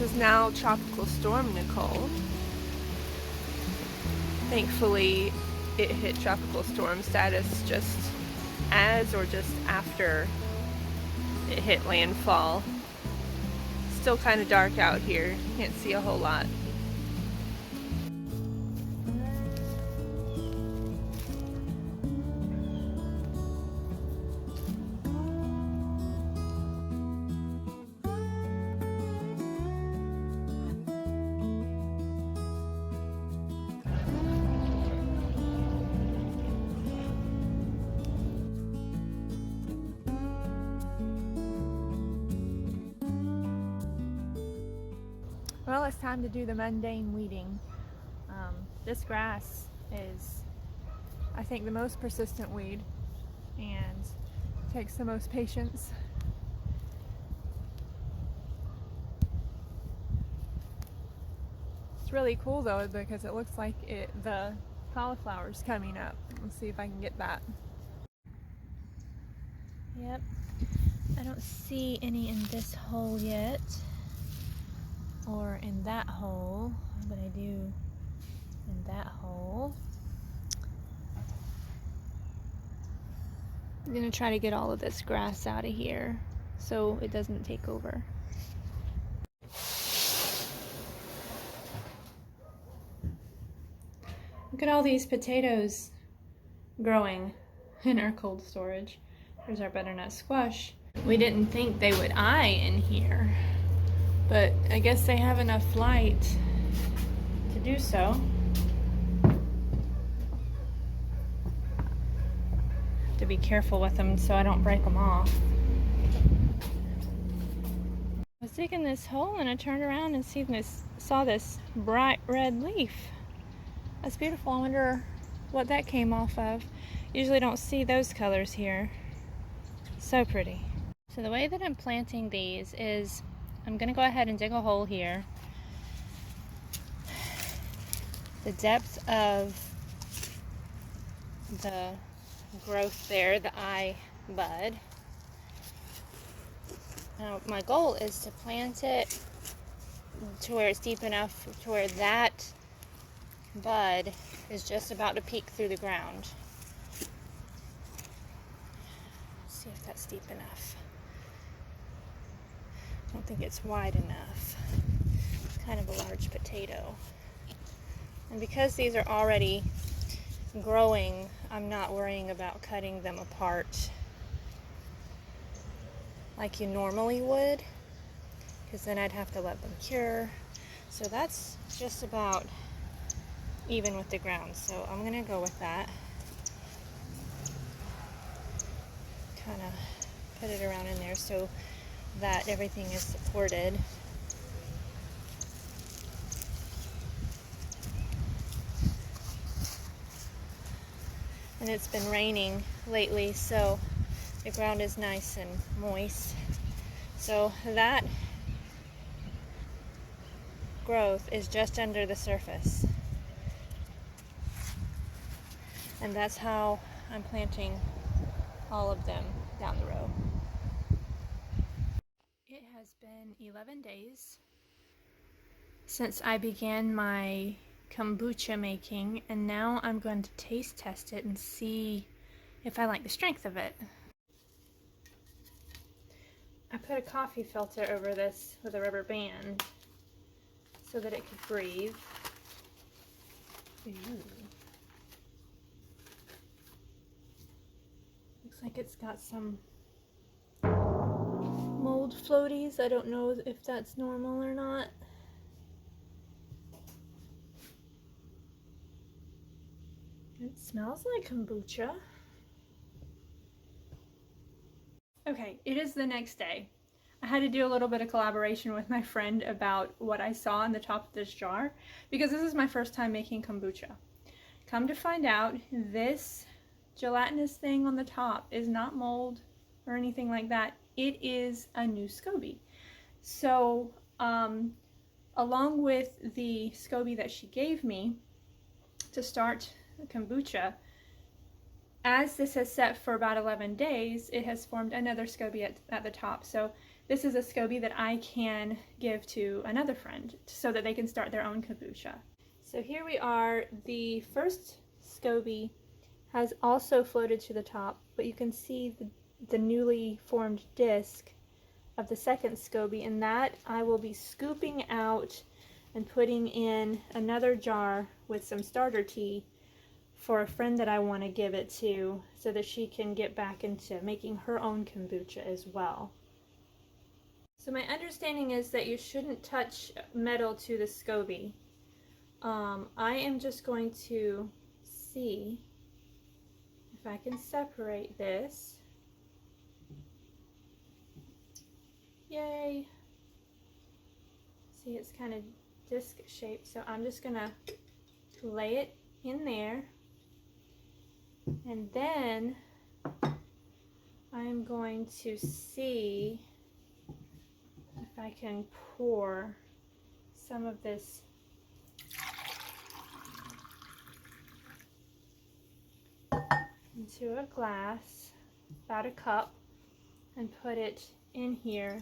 This is now Tropical Storm Nicole. Thankfully, it hit tropical storm status just as or just after it hit landfall. Still kind of dark out here, can't see a whole lot. Well, it's time to do the mundane weeding. This grass is, I think, the most persistent weed and takes the most patience. It's really cool though because it looks like the cauliflower's coming up. Let's see if I can get that. Yep, I don't see any in this hole yet, or in that hole, but I do in that hole. I'm gonna try to get all of this grass out of here so it doesn't take over. Look at all these potatoes growing in our cold storage. There's our butternut squash. We didn't think they would eye in here, but I guess they have enough light to do so. Have to be careful with them so I don't break them off. I was digging this hole and I turned around and saw this bright red leaf. That's beautiful. I wonder what that came off of. Usually don't see those colors here. So pretty. So the way that I'm planting these is I'm going to go ahead and dig a hole here. The depth of the growth there, the eye bud. Now my goal is to plant it to where it's deep enough to where that bud is just about to peek through the ground. Let's see if that's deep enough. I don't think it's wide enough. It's kind of a large potato. And because these are already growing, I'm not worrying about cutting them apart like you normally would, because then I'd have to let them cure. So that's just about even with the ground. So I'm gonna go with that. Kind of put it around in there so that everything is supported. And it's been raining lately, so the ground is nice and moist. So that growth is just under the surface. And that's how I'm planting all of them down the row. It has been 11 days since I began my kombucha making, and now I'm going to taste test it and see if I like the strength of it. I put a coffee filter over this with a rubber band so that it could breathe. Ooh. Looks like it's got some mold floaties. I don't know if that's normal or not. It smells like kombucha. Okay, it is the next day. I had to do a little bit of collaboration with my friend about what I saw in the top of this jar because this is my first time making kombucha. Come to find out, this gelatinous thing on the top is not mold or anything like that. It is a new SCOBY. So along with the SCOBY that she gave me to start the kombucha, as this has set for about 11 days, it has formed another SCOBY at the top. So this is a SCOBY that I can give to another friend so that they can start their own kombucha. So here we are. The first SCOBY has also floated to the top, but you can see the newly formed disc of the second SCOBY, and that I will be scooping out and putting in another jar with some starter tea for a friend that I want to give it to so that she can get back into making her own kombucha as well. So my understanding is that you shouldn't touch metal to the SCOBY. I am just going to see if I can separate this. Yay! See, it's kind of disc shaped, so I'm just gonna lay it in there, and then I'm going to see if I can pour some of this into a glass, about a cup, and put it in here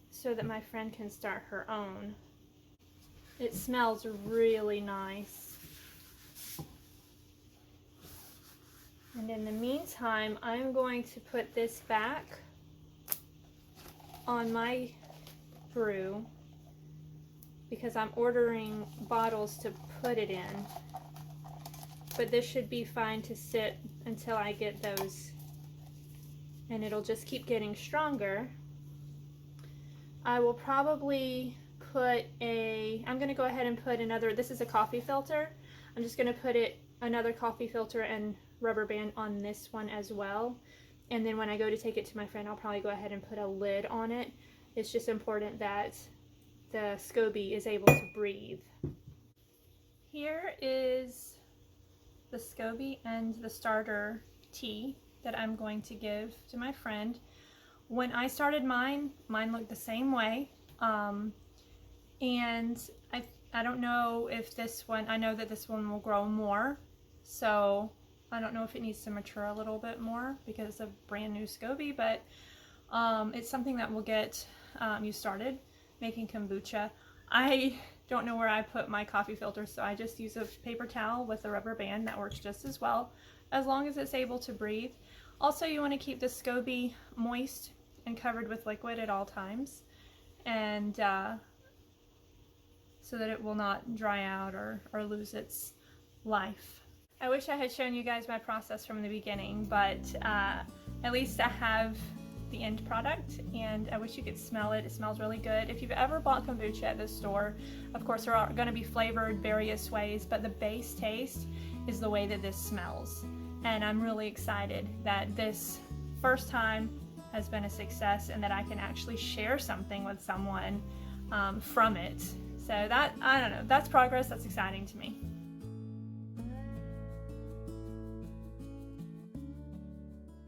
so that my friend can start her own. It smells really nice. And in the meantime, I'm going to put this back on my brew because I'm ordering bottles to put it in. But this should be fine to sit until I get those, and it'll just keep getting stronger. I will probably put I'm going to go ahead and put another, this is a coffee filter. I'm just going to put another coffee filter and rubber band on this one as well. And then when I go to take it to my friend, I'll probably go ahead and put a lid on it. It's just important that the SCOBY is able to breathe. Here is the SCOBY and the starter tea that I'm going to give to my friend. When I started mine looked the same way. And I don't know if this one, I know that this one will grow more, so I don't know if it needs to mature a little bit more because it's a brand new SCOBY, but it's something that will get you started making kombucha. I don't know where I put my coffee filter, so I just use a paper towel with a rubber band. That works just as well, as long as it's able to breathe. Also, you want to keep the SCOBY moist and covered with liquid at all times, and so that it will not dry out or lose its life. I wish I had shown you guys my process from the beginning, but at least I have the end product, and I wish you could smell it. It smells really good. If you've ever bought kombucha at the store, of course they're going to be flavored various ways, but the base taste is the way that this smells. And I'm really excited that this first time has been a success and that I can actually share something with someone from it. So that, I don't know, that's progress. That's exciting to me.